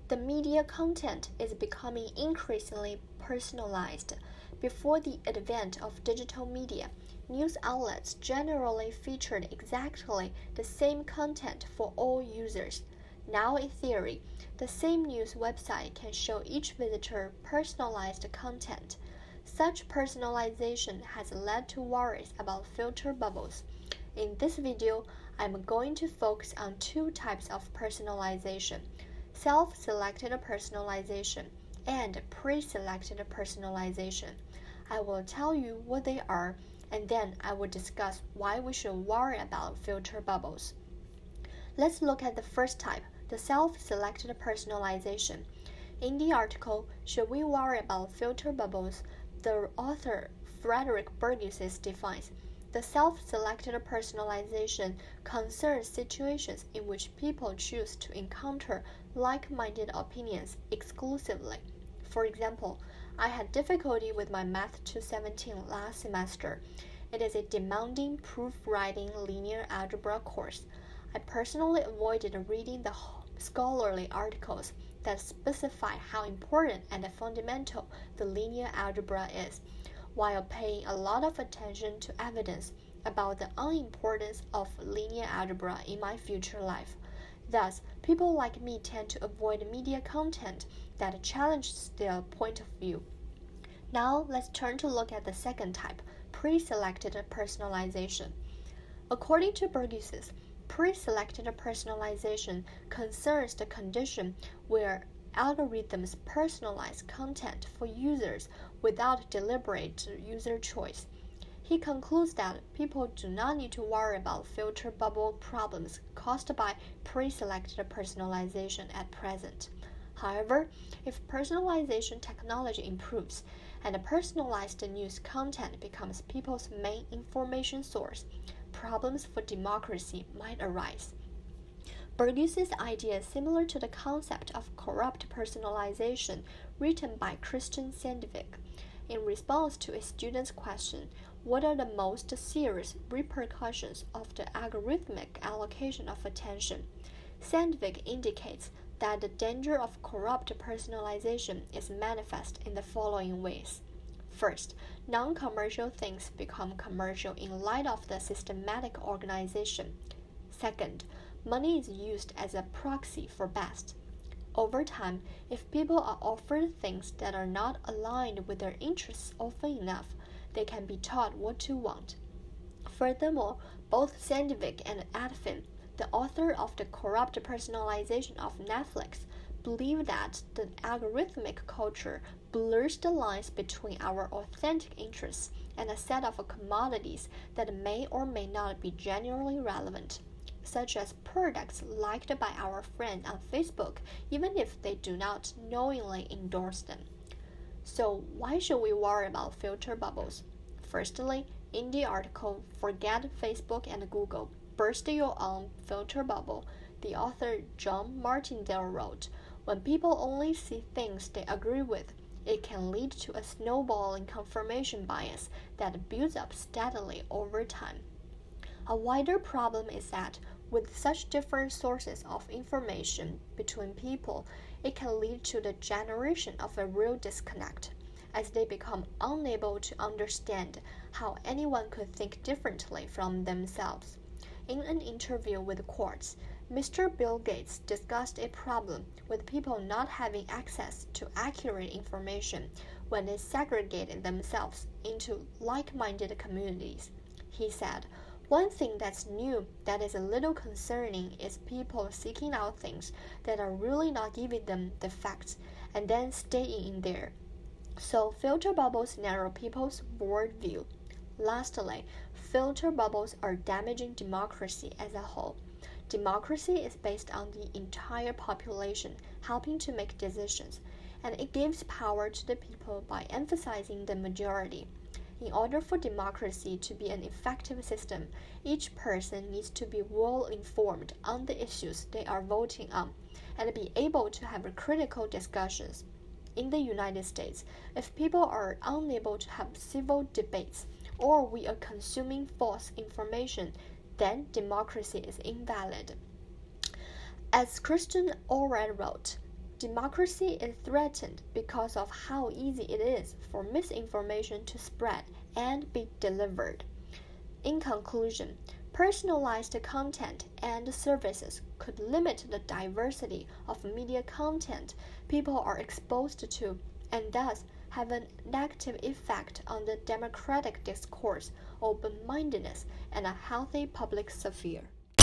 The media content is becoming increasingly personalized. Before the advent of digital media, news outlets generally featured exactly the same content for all users. Now, in theory, the same news website can show each visitor personalized content. Such personalization has led to worries about filter bubbles. In this video, I'm going to focus on two types of personalization: self-selected personalization and pre-selected personalization. I will tell you what they are, and then I will discuss why we should worry about filter bubbles. Let's look at the first type, the self-selected personalization. In the article, Should We Worry About Filter Bubbles?, the author Frederick Burgess defines the self-selected personalization concerns situations in which people choose to encounter like-minded opinions exclusively. For example, I had difficulty with my Math 217 last semester. It is a demanding proof-writing linear algebra course. I personally avoided reading the scholarly articles that specify how important and fundamental the linear algebra is, while paying a lot of attention to evidence about the unimportance of linear algebra in my future life. Thus, people like me tend to avoid media content that challenges their point of view. Now, let's turn to look at the second type, pre-selected personalization. According to Burgess, pre-selected personalization concerns the condition where algorithms personalize content for users without deliberate user choice. He concludes that people do not need to worry about filter bubble problems caused by pre-selected personalization at present. However, if personalization technology improves and personalized news content becomes people's main information source, problems for democracy might arise. Burgess's idea is similar to the concept of corrupt personalization written by Christian Sandvik. In response to a student's question, what are the most serious repercussions of the algorithmic allocation of attention? Sandvik indicates that the danger of corrupt personalization is manifest in the following ways. First, non-commercial things become commercial in light of the systematic organization. Second, money is used as a proxy for best. Over time, if people are offered things that are not aligned with their interests often enough, they can be taught what to want. Furthermore, both Sandvik and Adfin, the author of The Corrupt Personalization of Netflix, believe that the algorithmic culture blurs the lines between our authentic interests and a set of commodities that may or may not be genuinely relevant, such as products liked by our friends on Facebook, even if they do not knowingly endorse them. So, why should we worry about filter bubbles? Firstly, in the article Forget Facebook and Google, Burst Your Own Filter Bubble, the author John Martindale wrote, when people only see things they agree with, it can lead to a snowballing confirmation bias that builds up steadily over time. A wider problem is that with such different sources of information between people, it can lead to the generation of a real disconnect, as they become unable to understand how anyone could think differently from themselves. In an interview with Quartz, Mr. Bill Gates discussed a problem with people not having access to accurate information when they segregated themselves into like-minded communities. He said, "One thing that's new that is a little concerning is people seeking out things that are really not giving them the facts and then staying in there. So filter bubbles narrow people's worldview. Lastly, filter bubbles are damaging democracy as a whole. Democracy is based on the entire population helping to make decisions, and it gives power to the people by emphasizing the majority. In order for democracy to be an effective system, each person needs to be well informed on the issues they are voting on and be able to have critical discussions. In the United States, if people are unable to have civil debates or we are consuming false information, then democracy is invalid." As Christian Allred wrote, Democracy is threatened because of how easy it is for misinformation to spread and be delivered. In conclusion, personalized content and services could limit the diversity of media content people are exposed to and thus have a negative effect on the democratic discourse, open-mindedness, and a healthy public sphere.